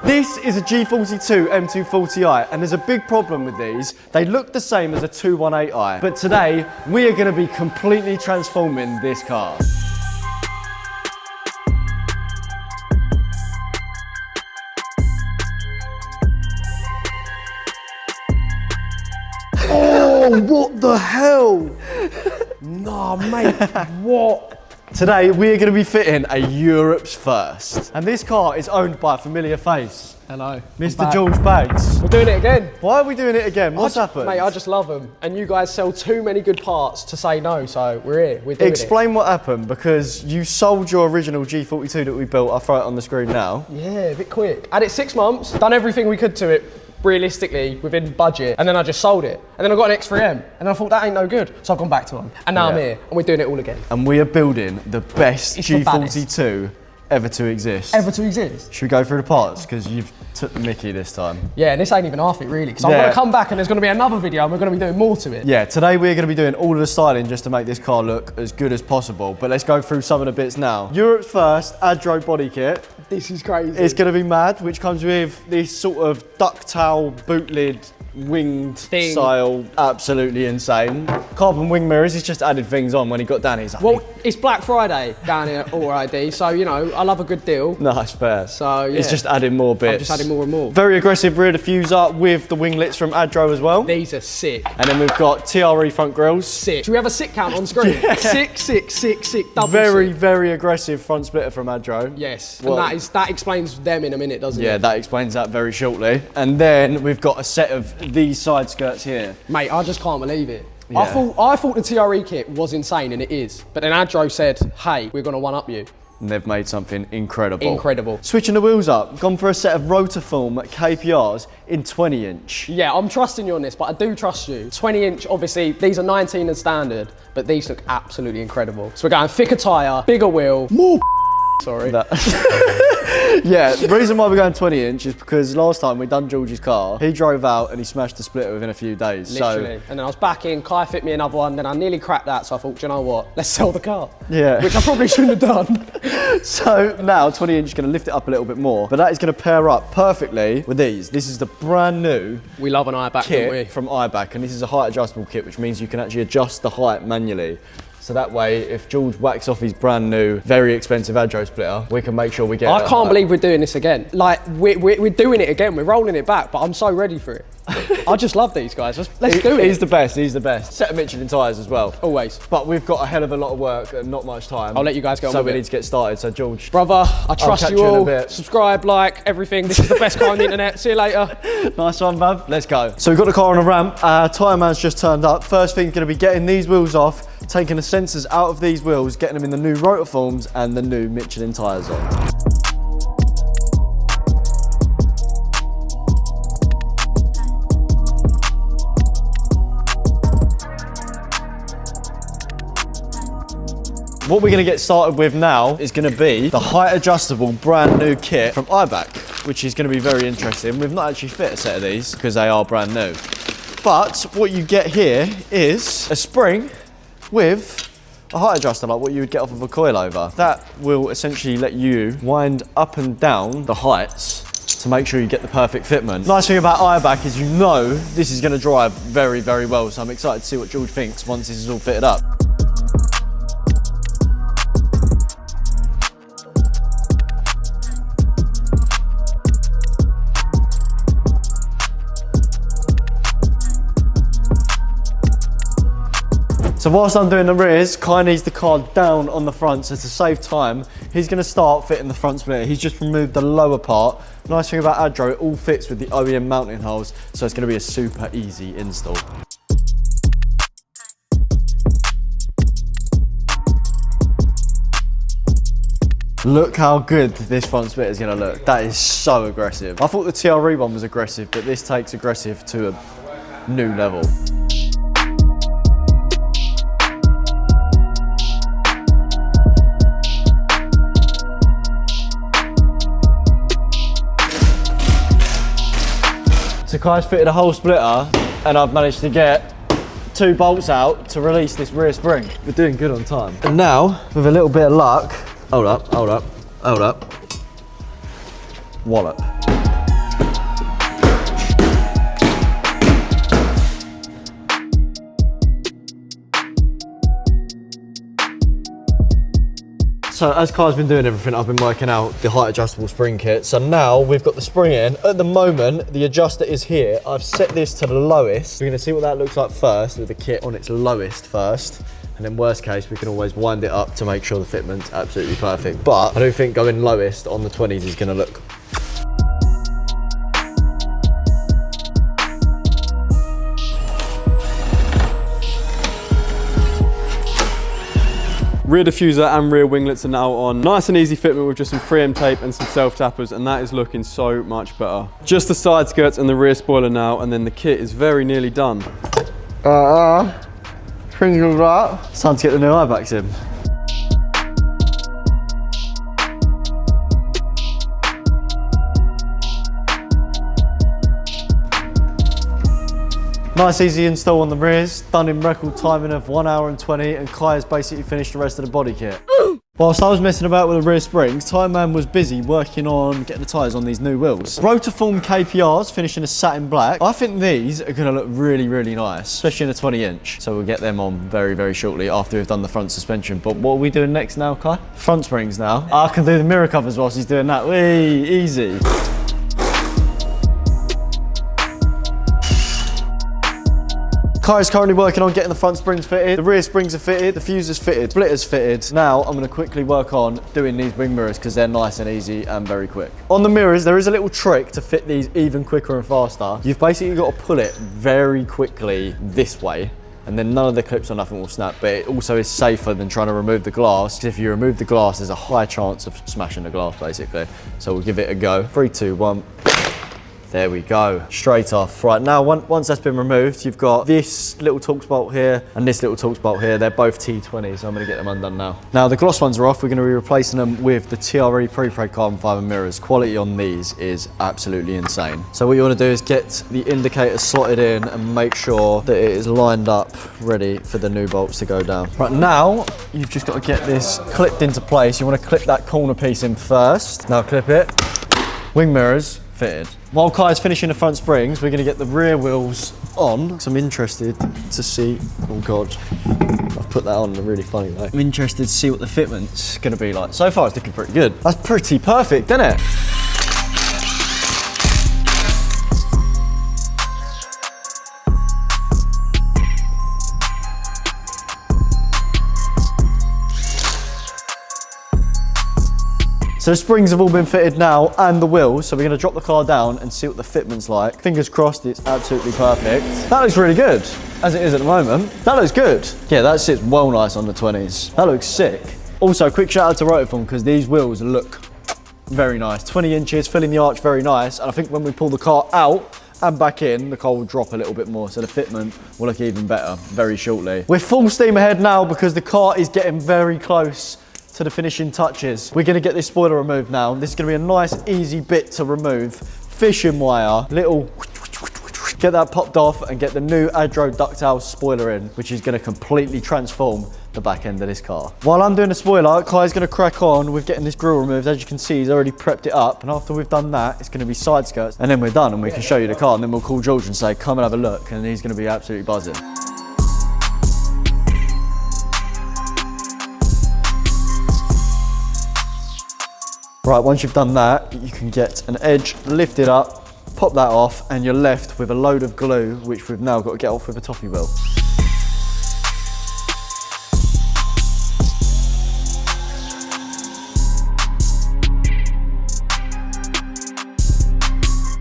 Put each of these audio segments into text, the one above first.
This is a G42 M240i, and there's a big problem with these. They look the same as a 218i, but today we are going to be completely transforming this car. Oh, what the hell? Nah, mate, what? Today, we are going to be fitting a Europe's first. And this car is owned by a familiar face. Hello. Mr. George Bates. We're doing it again. Why are we doing it again? What's happened? Mate, I just love them. And you guys sell too many good parts to say no, so we're here. We're doing Explain what happened, because you sold your original G42 that we built. I'll throw it on the screen now. Yeah, a bit quick. Had it 6 months, done everything we could to it, realistically, within budget, and then I just sold it. And then I got an X3M, and then I thought that ain't no good. So I've gone back to them. And now I'm here, and we're doing it all again. And we are building the best G42 ever to exist. Ever to exist? Should we go through the parts? Because you've took the mickey this time. Yeah, and this ain't even half it really, because I'm going to come back and there's going to be another video and we're going to be doing more to it. Yeah, today we're going to be doing all of the styling just to make this car look as good as possible. But let's go through some of the bits now. Europe's first ADRO Body Kit. This is crazy. It's going to be mad, which comes with this sort of ducktail boot lid winged style, absolutely insane. Carbon wing mirrors, he's just added things on. When he got down, he's like, well, it's Black Friday down here at AutoID, so you know, I love a good deal. No, it's fair. So yeah. It's just adding more bits. I'm just adding more and more. Very aggressive rear diffuser with the winglets from ADRO as well. These are sick. And then we've got TRE front grills. Sick. Should we have a sick count on screen? Yeah. Sick, double very, sick. Very aggressive front splitter from ADRO. Yes, well, and that explains them in a minute, doesn't it? Yeah, that explains that very shortly. And then we've got a set of these side skirts here. Mate, I just can't believe it. Yeah. I thought the TRE kit was insane, and it is. But then ADRO said, hey, we're going to one-up you. And they've made something incredible. Incredible. Switching the wheels up, gone for a set of Rotiform KPRs in 20-inch. Yeah, I'm trusting you on this, but I do trust you. 20-inch, obviously, these are 19 as standard, but these look absolutely incredible. So we're going thicker tyre, bigger wheel, more sorry. Yeah, the reason why we're going 20-inch is because last time we done George's car, he drove out and he smashed the splitter within a few days. Literally. And then I was back in, Kai fit me another one, then I nearly cracked that, so I thought, do you know what, let's sell the car. Yeah. Which I probably shouldn't have done. So now 20-inch is going to lift it up a little bit more, but that is going to pair up perfectly with these. This is the brand new we love an Eibach kit from Eibach, and this is a height adjustable kit, which means you can actually adjust the height manually. So that way, if George whacks off his brand new, very expensive ADRO splitter, we can make sure we get I can't believe we're doing this again. Like, we're doing it again. We're rolling it back, but I'm so ready for it. I just love these guys. Let's do it. He's the best, he's the best. Set of Michelin tyres as well. Always. But we've got a hell of a lot of work and not much time. I'll let you guys go on with it. So we need to get started. So George. Brother, I trust you all. In a bit. Subscribe, like, everything. This is the best car on the internet. See you later. Nice one, bub. Let's go. So we've got the car on a ramp. Tyre man's just turned up. First thing's going to be getting these wheels off, taking the sensors out of these wheels, getting them in the new Rotiforms and the new Michelin tyres on. What we're going to get started with now is going to be the height adjustable brand new kit from Eibach, which is going to be very interesting. We've not actually fit a set of these because they are brand new. But what you get here is a spring with a height adjuster, like what you would get off of a coilover. That will essentially let you wind up and down the heights to make sure you get the perfect fitment. Nice thing about Eibach is you know this is going to drive very, very well. So I'm excited to see what George thinks once this is all fitted up. So whilst I'm doing the rears, Kai needs the car down on the front, so to save time, he's going to start fitting the front splitter. He's just removed the lower part. Nice thing about ADRO, it all fits with the OEM mounting holes, so it's going to be a super easy install. Look how good this front splitter is going to look. That is so aggressive. I thought the TRE one was aggressive, but this takes aggressive to a new level. So Kai's fitted a whole splitter and I've managed to get 2 bolts out to release this rear spring. We're doing good on time. And now, with a little bit of luck, hold up, wallop. So as Kai's been doing everything, I've been working out the height adjustable spring kit. So now we've got the spring in. At the moment, the adjuster is here. I've set this to the lowest. We're gonna see what that looks like first with the kit on its lowest first. And then worst case, we can always wind it up to make sure the fitment's absolutely perfect. But I do think going lowest on the 20s is gonna look. Rear diffuser and rear winglets are now on. Nice and easy fitment with just some 3M tape and some self-tappers, and that is looking so much better. Just the side skirts and the rear spoiler now, and then the kit is very nearly done. Fingers up. It's time to get the new Eibachs in. Nice easy install on the rears, done in record timing of 1 hour and 20, and Kai has basically finished the rest of the body kit. Whilst I was messing about with the rear springs, Tyre Man was busy working on getting the tyres on these new wheels. Rotiform KPRs finishing a satin black. I think these are going to look really, really nice, especially in a 20-inch. So we'll get them on very, very shortly after we've done the front suspension. But what are we doing next now, Kai? Front springs now. I can do the mirror covers whilst he's doing that. Whee, easy. Kai's currently working on getting the front springs fitted, the rear springs are fitted, the fuser's fitted, splitter's fitted. Now I'm going to quickly work on doing these wing mirrors because they're nice and easy and very quick. On the mirrors, there is a little trick to fit these even quicker and faster. You've basically got to pull it very quickly this way, and then none of the clips or nothing will snap, but it also is safer than trying to remove the glass, because if you remove the glass, there's a high chance of smashing the glass basically. So we'll give it a go. 3, 2, 1. There we go, straight off. Right, now once that's been removed, you've got this little Torx bolt here and this little Torx bolt here. They're both T20, so I'm gonna get them undone now. Now the gloss ones are off. We're gonna be replacing them with the TRE pre-preg carbon fiber mirrors. Quality on these is absolutely insane. So what you wanna do is get the indicator slotted in and make sure that it is lined up, ready for the new bolts to go down. Right, now you've just got to get this clipped into place. You wanna clip that corner piece in first. Now clip it. Wing mirrors fitted. While Kai's finishing the front springs, we're going to get the rear wheels on. So I'm interested to see, oh God, I've put that on in a really funny way. I'm interested to see what the fitment's going to be like. So far it's looking pretty good. That's pretty perfect, isn't it? So the springs have all been fitted now and the wheels, so we're gonna drop the car down and see what the fitment's like. Fingers crossed it's absolutely perfect. That looks really good, as it is at the moment. That looks good. Yeah, that sits well nice on the 20s. That looks sick. Also, quick shout out to Rotiform, because these wheels look very nice. 20 inches, filling the arch very nice, and I think when we pull the car out and back in, the car will drop a little bit more, so the fitment will look even better very shortly. We're full steam ahead now because the car is getting very close to the finishing touches. We're gonna get this spoiler removed now. This is gonna be a nice, easy bit to remove. Fishing wire, little, get that popped off and get the new ADRO ductile spoiler in, which is gonna completely transform the back end of this car. While I'm doing the spoiler, Kai's gonna crack on with getting this grille removed. As you can see, he's already prepped it up. And after we've done that, it's gonna be side skirts, and then we're done and we can show you the car, and then we'll call George and say, come and have a look, and he's gonna be absolutely buzzing. Right, once you've done that, you can get an edge lifted up, pop that off, and you're left with a load of glue, which we've now got to get off with a toffee wheel.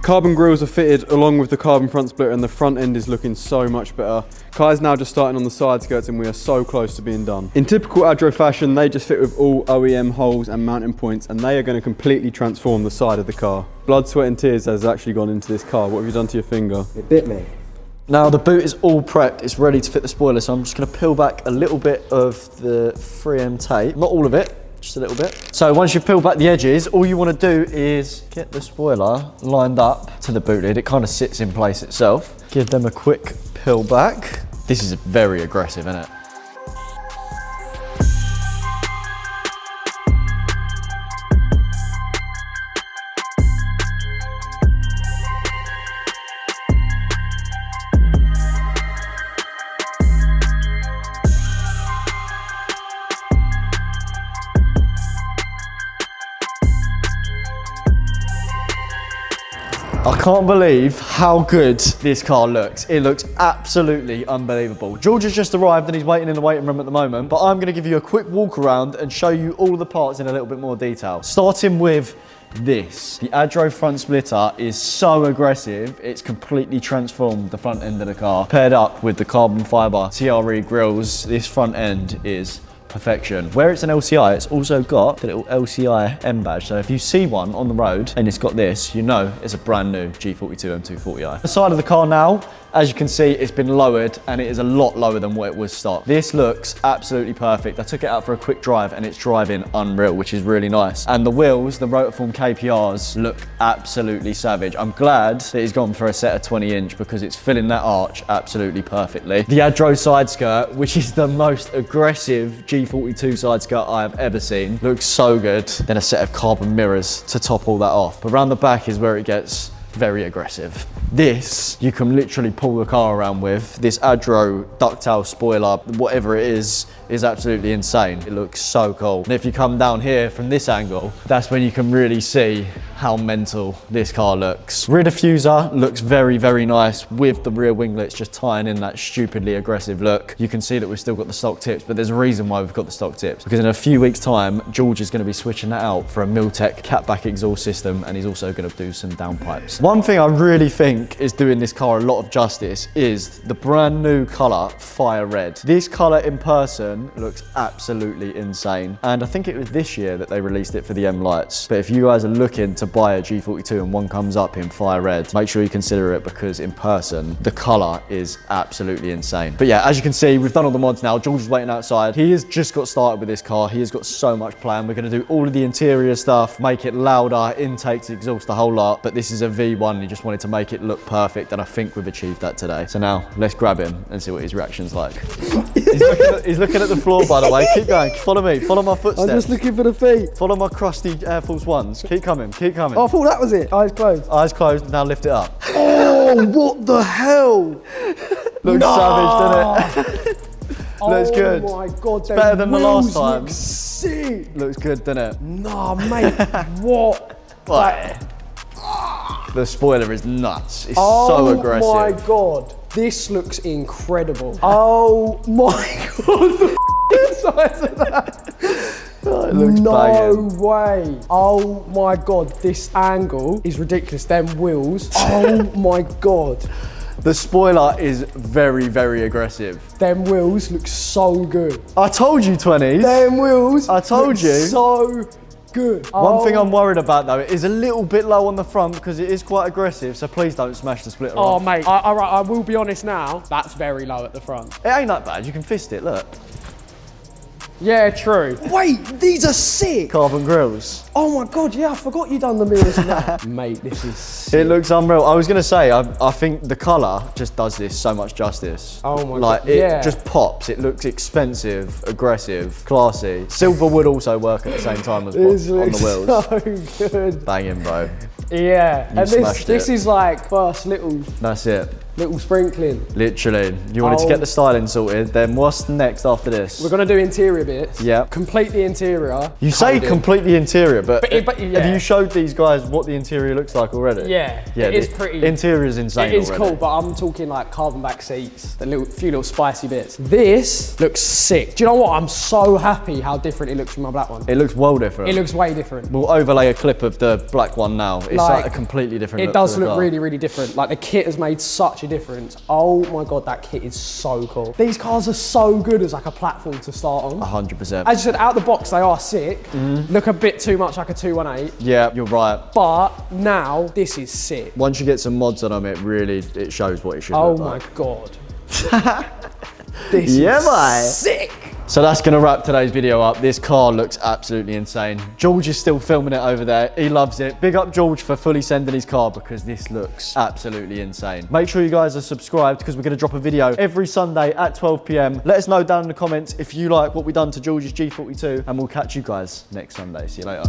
Carbon grills are fitted along with the carbon front splitter, and the front end is looking so much better. Kai's now just starting on the side skirts and we are so close to being done. In typical ADRO fashion, they just fit with all OEM holes and mounting points, and they are going to completely transform the side of the car. Blood, sweat and tears has actually gone into this car. What have you done to your finger? It bit me. Now the boot is all prepped, it's ready to fit the spoiler, so I'm just going to peel back a little bit of the 3M tape, not all of it, just a little bit. So once you've peeled back the edges, all you want to do is get the spoiler lined up to the boot lid. It kind of sits in place itself. Give them a quick peel back. This is very aggressive, isn't it? I can't believe how good this car looks. It looks absolutely unbelievable. George has just arrived and he's waiting in the waiting room at the moment, but I'm gonna give you a quick walk around and show you all of the parts in a little bit more detail. Starting with this. The ADRO front splitter is so aggressive, it's completely transformed the front end of the car. Paired up with the carbon fiber TRE grills, this front end is perfection. Where it's an LCI, it's also got the little LCI M badge. So if you see one on the road and it's got this, you know it's a brand new G42 M240i. The side of the car now, as you can see, it's been lowered and it is a lot lower than what it was stock. This looks absolutely perfect. I took it out for a quick drive and it's driving unreal, which is really nice. And the wheels, the Rotiform KPRs, look absolutely savage. I'm glad that he's gone for a set of 20-inch because it's filling that arch absolutely perfectly. The ADRO side skirt, which is the most aggressive G42 side skirt I have ever seen, looks so good. Then a set of carbon mirrors to top all that off. But around the back is where it gets very aggressive. This, you can literally pull the car around with. This ADRO ducktail spoiler, whatever it is absolutely insane. It looks so cool. And if you come down here from this angle, that's when you can really see how mental this car looks. Rear diffuser looks very, very nice with the rear winglets just tying in that stupidly aggressive look. You can see that we've still got the stock tips, but there's a reason why we've got the stock tips, because in a few weeks' time, George is going to be switching that out for a Miltech catback exhaust system, and he's also going to do some downpipes. One thing I really think is doing this car a lot of justice is the brand new colour, Fire Red. This colour in person looks absolutely insane. And I think it was this year that they released it for the M lights. But if you guys are looking to buy a G42 and one comes up in Fire Red, make sure you consider it, because in person, the colour is absolutely insane. But yeah, as you can see, we've done all the mods now. George is waiting outside. He has just got started with this car. He has got so much planned. We're going to do all of the interior stuff, make it louder, intakes, exhaust, the whole lot. But this is a V1. He just wanted to make it look perfect, and I think we've achieved that today. So now let's grab him and see what his reaction's like. He's looking at the floor, by the way. Keep going. Follow me. Follow my footsteps. I'm just looking for the feet. Follow my crusty Air Force Ones. Keep coming. Keep coming. Oh, I thought that was it. Eyes closed. Eyes closed. Now lift it up. Oh, what the hell? Looks savage, doesn't it? Looks good. Oh my God, it's better than the last time. Look sick. Looks good, doesn't it? Nah, mate. What? The spoiler is nuts. It's so aggressive. Oh my God. This looks incredible. Oh my God. The size of that. Oh, it looks no banging. way. Oh my God. This angle is ridiculous. Them wheels. Oh my God. The spoiler is very, very aggressive. Them wheels look so good. I told you, 20s. Them wheels. I told you. So good. One thing I'm worried about though, it is a little bit low on the front because it is quite aggressive, so please don't smash the splitter Oh off. mate, I will be honest now, that's very low at the front. It ain't that bad, you can fist it, look. Yeah, true. Wait, these are sick. Carbon grills. Oh my God, yeah, I forgot you done the mirrors and that. Mate, this is sick. It looks unreal. I was gonna say, I think the colour just does this so much justice. Oh my God. God, It yeah. just pops. It looks expensive, aggressive, classy. Silver would also work at the same time as This on the looks wheels. so good. Banging, bro. Yeah, and smashed this it. is like first little sprinkling. Literally. You wanted to get the styling sorted, then what's next after this? We're gonna do interior bits. Yeah. Completely interior. You say coded. completely interior, but yeah. have you showed these guys what the interior looks like already? Yeah, it is pretty. Interior is insane It is already. cool, but I'm talking like carbon back seats, the few little spicy bits. This looks sick. Do you know what? I'm so happy how different it looks from my black one. It looks well different. It looks way different. We'll overlay a clip of the black one now. It's like a completely different It look does to the look car. really, really different. Like the kit has made such a difference. Oh my God, that kit is so cool. These cars are so good as like a platform to start on. 100%. As you said, out the box, they are sick. Look a bit too much like a 218. Yeah, you're right. But now, this is sick. Once you get some mods on them, it shows what it should Oh look my like. God. This is sick. So that's going to wrap today's video up. This car looks absolutely insane. George is still filming it over there. He loves it. Big up George for fully sending his car because this looks absolutely insane. Make sure you guys are subscribed because we're going to drop a video every Sunday at 12 PM. Let us know down in the comments if you like what we've done to George's G42 and we'll catch you guys next Sunday. See you later.